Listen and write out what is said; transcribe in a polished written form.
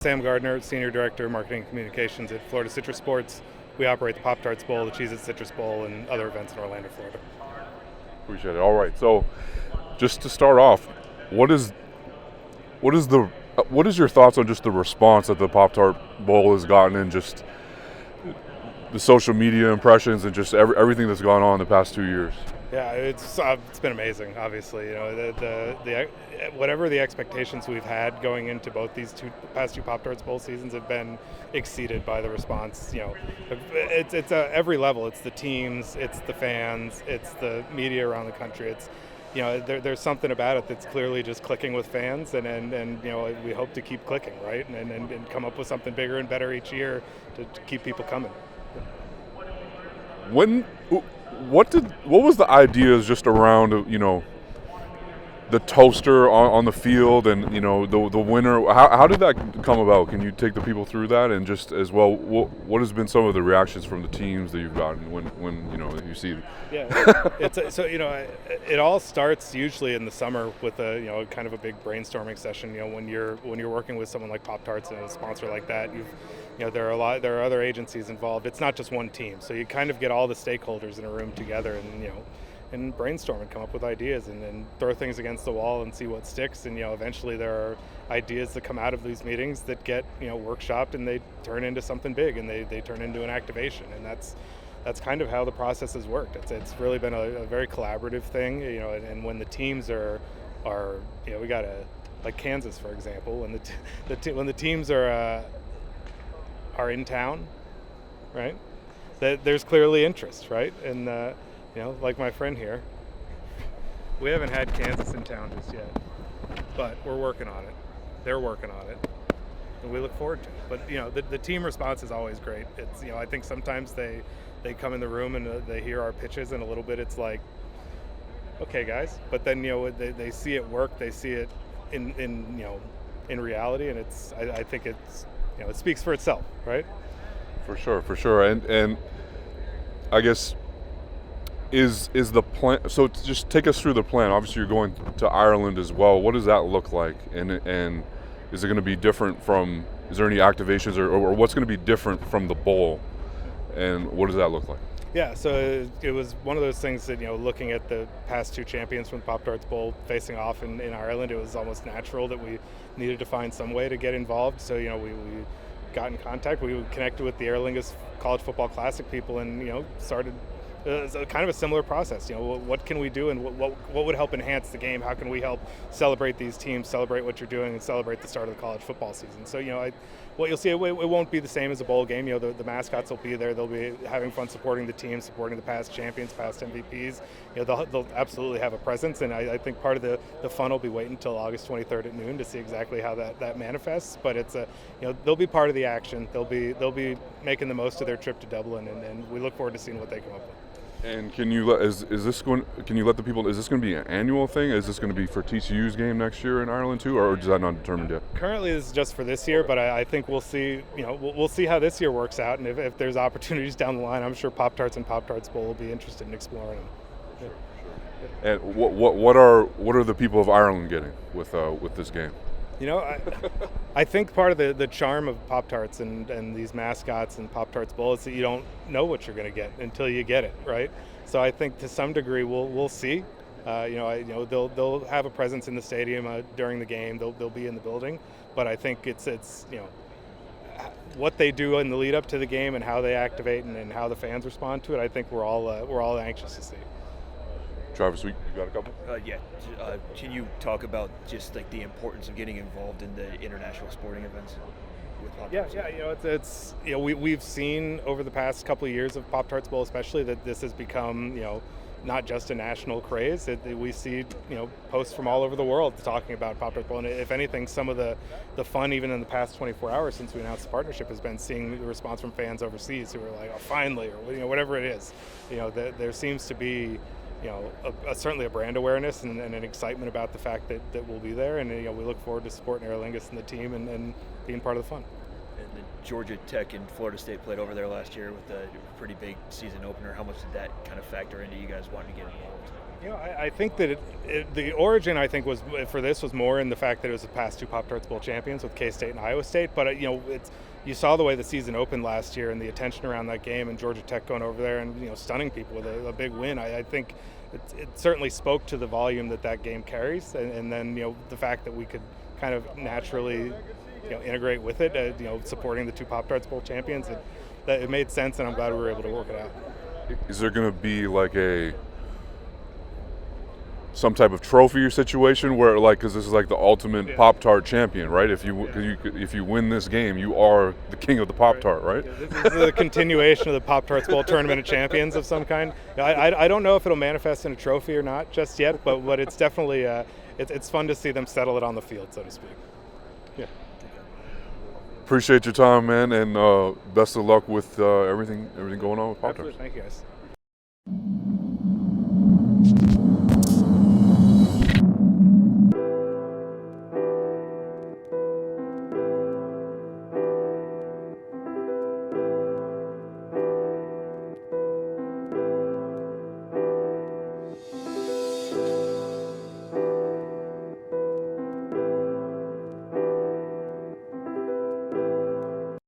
Sam Gardner, Senior Director of Marketing and Communications at Florida Citrus Sports. We operate the Pop-Tarts Bowl, the Cheez-It Citrus Bowl, and other events in Orlando, Florida. Appreciate it. All right. So, just to start off, what is your thoughts on just the response that the Pop-Tart Bowl has gotten, and just the social media impressions and just everything that's gone on in the past 2 years? Yeah, it's been amazing. Obviously, the whatever the expectations we've had going into both these past two Pop-Tarts Bowl seasons have been exceeded by the response. It's every level. It's the teams, it's the fans, it's the media around the country. It's there's something about it that's clearly just clicking with fans, and we hope to keep clicking, right, and come up with something bigger and better each year to keep people coming. What was the ideas just around the toaster on the field, and the winner? How did that come about? Can you take the people through that, and just as well, what has been some of the reactions from the teams that you've gotten when you see? Yeah, it all starts usually in the summer with a kind of a big brainstorming session. When you're working with someone like Pop-Tarts and a sponsor like that, there are other agencies involved. It's not just one team, so you kind of get all the stakeholders in a room together and brainstorm and come up with ideas and throw things against the wall and see what sticks. And eventually there are ideas that come out of these meetings that get workshopped, and they turn into something big, and they turn into an activation. And that's kind of how the process has worked. It's really been a very collaborative thing. And when the teams are we got like Kansas, for example, when the teams are in town, right? There's clearly interest, right? And like my friend here, we haven't had Kansas in town just yet, but we're working on it. They're working on it, and we look forward to it. But the team response is always great. It's I think sometimes they come in the room and they hear our pitches, and a little bit it's like, okay, guys, but then they see it work, they see it in reality, and I think it's it speaks for itself, right? For sure, and I guess. Is the plan? So just take us through the plan. Obviously, you're going to Ireland as well. What does that look like? And is it going to be different from? Is there any activations or what's going to be different from the bowl? And what does that look like? Yeah, so it was one of those things that looking at the past two champions from the Pop-Tarts Bowl facing off in Ireland, it was almost natural that we needed to find some way to get involved. So we got in contact. We connected with the Aer Lingus College Football Classic people, and started. It's kind of a similar process. What can we do, and what would help enhance the game? How can we help celebrate these teams, celebrate what you're doing, and celebrate the start of the college football season? So what you'll see, it won't be the same as a bowl game. The mascots will be there. They'll be having fun supporting the team, supporting the past champions, past MVPs. They'll absolutely have a presence, and I think part of the fun will be waiting until August 23rd at noon to see exactly how that manifests. But it's they'll be part of the action. They'll be making the most of their trip to Dublin, and we look forward to seeing what they come up with. And can you let the people? Is this going to be an annual thing? Is this going to be for TCU's game next year in Ireland too, or is that not determined yet? Currently, this is just for this year, but I think we'll see. We'll see how this year works out, and if there's opportunities down the line, I'm sure Pop-Tarts and Pop-Tarts Bowl will be interested in exploring them. Sure. And what are the people of Ireland getting with this game? I think part of the charm of Pop-Tarts and these mascots and Pop-Tarts Bowl is that you don't know what you're going to get until you get it, right? So I think to some degree we'll see. They'll have a presence in the stadium during the game. They'll be in the building, but I think it's what they do in the lead up to the game and how they activate and how the fans respond to it. I think we're all anxious to see. Travis, you got a couple? Can you talk about just like the importance of getting involved in the international sporting events with Pop-Tarts? It's we've seen over the past couple of years of Pop-Tarts Bowl especially that this has become not just a national craze. We see posts from all over the world talking about Pop-Tarts Bowl, and if anything, some of the fun even in the past 24 hours since we announced the partnership has been seeing the response from fans overseas who are like, oh, finally, or whatever it is. There seems to be certainly a brand awareness and an excitement about the fact that we'll be there, and we look forward to supporting Aer Lingus and the team and being part of the fun. And the Georgia Tech and Florida State played over there last year with a pretty big season opener. How much did that kind of factor into you guys wanting to get involved? I think that the origin, I think, was for this was more in the fact that it was the past two Pop-Tarts Bowl champions with K-State and Iowa State. But you saw the way the season opened last year and the attention around that game, and Georgia Tech going over there and stunning people with a big win. I think it certainly spoke to the volume that game carries, and then the fact that we could kind of naturally integrate with it, supporting the two Pop-Tarts Bowl champions. That it made sense, and I'm glad we were able to work it out. Is there going to be like some type of trophy or situation where, because this is like the ultimate Pop-Tart champion, right? If you win this game, you are the king of the Pop-Tart, right? This is a continuation of the Pop-Tarts Bowl Tournament of Champions of some kind. I don't know if it'll manifest in a trophy or not just yet, but it's definitely it's fun to see them settle it on the field, so to speak. Yeah. Appreciate your time, man, and best of luck with everything going on with Pop-Tarts. Absolutely. Thank you, guys.